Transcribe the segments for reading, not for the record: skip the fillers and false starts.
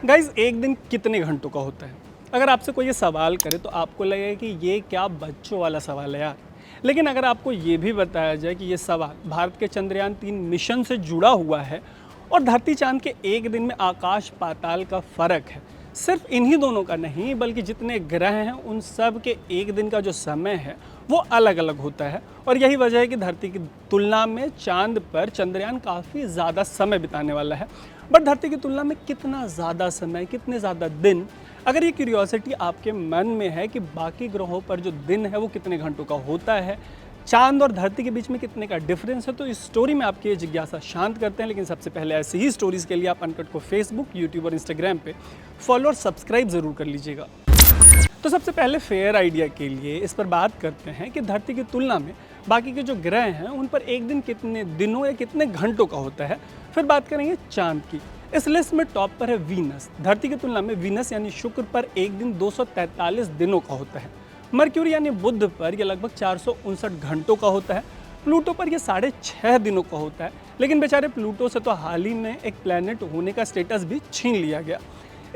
Guys एक दिन कितने घंटों का होता है? अगर आपसे कोई ये सवाल करे तो आपको लगेगा कि ये क्या बच्चों वाला सवाल है यार। लेकिन अगर आपको ये भी बताया जाए कि ये सवाल भारत के चंद्रयान 3 मिशन से जुड़ा हुआ है और धरती चांद के एक दिन में आकाश पाताल का फर्क है, सिर्फ इन्हीं दोनों का नहीं बल्कि जितने ग्रह हैं उन सब के एक दिन का जो समय है वो अलग अलग होता है। और यही वजह है कि धरती की तुलना में चांद पर चंद्रयान काफ़ी ज़्यादा समय बिताने वाला है। बट धरती की तुलना में कितना ज़्यादा समय, कितने ज़्यादा दिन, अगर ये क्यूरियोसिटी आपके मन में है कि बाकी ग्रहों पर जो दिन है वो कितने घंटों का होता है, चांद और धरती के बीच में कितने का डिफरेंस है, तो इस स्टोरी में आपकी ये जिज्ञासा शांत करते हैं। लेकिन सबसे पहले ऐसी ही स्टोरीज़ के लिए आप अनकट को फेसबुक, यूट्यूब और इंस्टाग्राम पे फॉलो और सब्सक्राइब ज़रूर कर लीजिएगा। तो सबसे पहले फेयर आइडिया के लिए इस पर बात करते हैं कि धरती की तुलना में बाकी के जो ग्रह हैं उन पर एक दिन कितने दिनों या कितने घंटों का होता है। फिर बात करेंगे चांद की। इस लिस्ट में टॉप पर है वीनस। धरती की तुलना में वीनस यानी शुक्र पर एक दिन 243 दिनों का होता है। मर्क्यूरी यानी बुध पर यह लगभग 459 घंटों का होता है। प्लूटो पर यह 6.5 दिनों का होता है। लेकिन बेचारे प्लूटो से तो हाल ही में एक प्लैनेट होने का स्टेटस भी छीन लिया गया।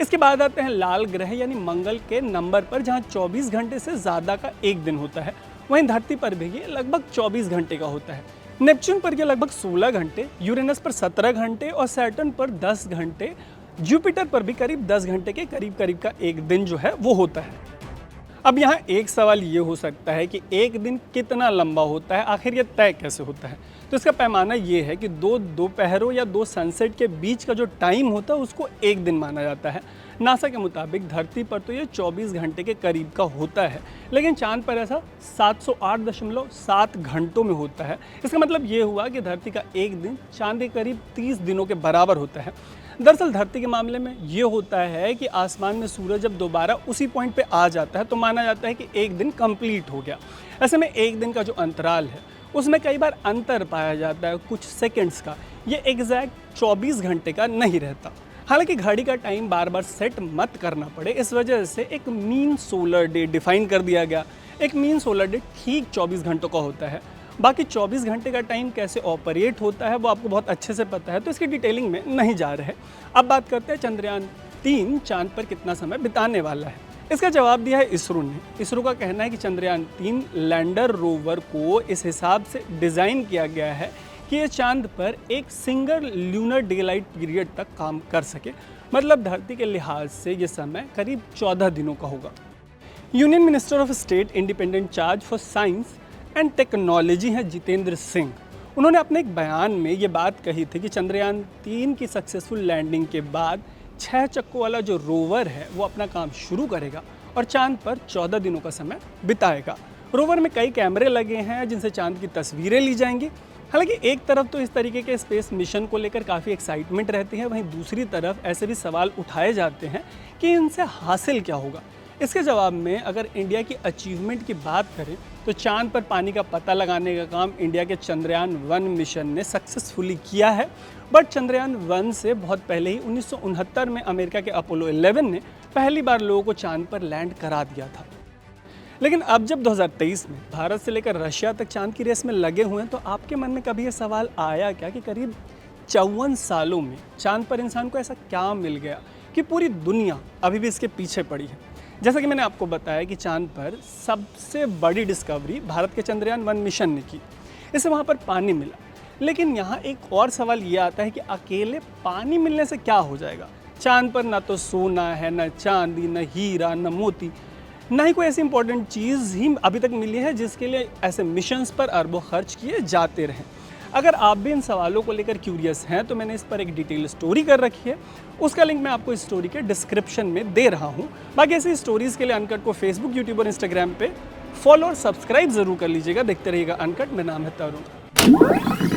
इसके बाद आते हैं लाल ग्रह यानी मंगल के नंबर पर, जहां 24 घंटे से ज़्यादा का एक दिन होता है। वहीं धरती पर भी ये लगभग 24 घंटे का होता है। नेपच्यून पर यह लगभग 16 घंटे, यूरेनस पर 17 घंटे और सैटर्न पर 10 घंटे, जुपिटर पर भी करीब 10 घंटे के करीब का एक दिन जो है वो होता है। अब यहाँ एक सवाल ये हो सकता है कि एक दिन कितना लंबा होता है, आखिर ये तय कैसे होता है? तो इसका पैमाना ये है कि दो दोपहरों या दो सनसेट के बीच का जो टाइम होता है उसको एक दिन माना जाता है। नासा के मुताबिक धरती पर तो ये 24 घंटे के करीब का होता है, लेकिन चांद पर ऐसा 708.7 घंटों में होता है। इसका मतलब ये हुआ कि धरती का एक दिन चांद के करीब 30 दिनों के बराबर होता है। दरअसल धरती के मामले में ये होता है कि आसमान में सूरज जब दोबारा उसी पॉइंट पे आ जाता है तो माना जाता है कि एक दिन कंप्लीट हो गया। ऐसे में एक दिन का जो अंतराल है उसमें कई बार अंतर पाया जाता है, कुछ सेकंड्स का। ये एग्जैक्ट 24 घंटे का नहीं रहता। हालांकि घड़ी का टाइम बार बार सेट मत करना पड़े, इस वजह से एक मीन सोलर डे डिफाइन कर दिया गया। एक मीन सोलर डे ठीक 24 घंटों का होता है। बाकी 24 घंटे का टाइम कैसे ऑपरेट होता है वो आपको बहुत अच्छे से पता है, तो इसकी डिटेलिंग में नहीं जा रहे। अब बात करते हैं चंद्रयान 3 चांद पर कितना समय बिताने वाला है। इसका जवाब दिया है इसरो ने। इसरो का कहना है कि चंद्रयान 3 लैंडर रोवर को इस हिसाब से डिज़ाइन किया गया है कि ये चांद पर एक सिंगल ल्यूनर डेलाइट पीरियड तक काम कर सके। मतलब धरती के लिहाज से ये समय करीब 14 दिनों का होगा। Union minister of state independent charge for science and technology हैं जितेंद्र सिंह। उन्होंने अपने एक बयान में ये बात कही थी कि चंद्रयान 3 की सक्सेसफुल लैंडिंग के बाद 6 चक्कों वाला जो रोवर है वो अपना काम शुरू करेगा और चांद पर 14 दिनों का समय बिताएगा। रोवर में कई कैमरे लगे हैं जिनसे चांद की तस्वीरें ली जाएंगी। हालांकि एक तरफ तो इस तरीके के स्पेस मिशन को लेकर काफ़ी एक्साइटमेंट रहती है, वहीं दूसरी तरफ ऐसे भी सवाल उठाए जाते हैं कि इनसे हासिल क्या होगा। इसके जवाब में अगर इंडिया की अचीवमेंट की बात करें तो चांद पर पानी का पता लगाने का काम इंडिया के चंद्रयान 1 मिशन ने सक्सेसफुली किया है। बट चंद्रयान 1 से बहुत पहले ही 1969 में अमेरिका के अपोलो 11 ने पहली बार लोगों को चांद पर लैंड करा दिया था। लेकिन अब जब 2023 में भारत से लेकर रशिया तक चांद की रेस में लगे हुए हैं, तो आपके मन में कभी ये सवाल आया क्या कि करीब 54 सालों में चांद पर इंसान को ऐसा क्या मिल गया कि पूरी दुनिया अभी भी इसके पीछे पड़ी है? जैसा कि मैंने आपको बताया कि चांद पर सबसे बड़ी डिस्कवरी भारत के चंद्रयान 1 मिशन ने की। इससे वहाँ पर पानी मिला। लेकिन यहाँ एक और सवाल ये आता है कि अकेले पानी मिलने से क्या हो जाएगा? चांद पर ना तो सोना है, न चांदी, न हीरा, न मोती, ना ही कोई ऐसी इंपॉर्टेंट चीज़ ही अभी तक मिली है जिसके लिए ऐसे मिशंस पर अरबों खर्च किए जाते रहें। अगर आप भी इन सवालों को लेकर क्यूरियस हैं तो मैंने इस पर एक डिटेल स्टोरी कर रखी है। उसका लिंक मैं आपको इस स्टोरी के डिस्क्रिप्शन में दे रहा हूँ। बाकी ऐसी स्टोरीज़ के लिए अनकट को फेसबुक, यूट्यूब और इंस्टाग्राम पे फॉलो और सब्सक्राइब ज़रूर कर लीजिएगा। देखते रहिएगा अनकट। मेरा नाम है तरुण।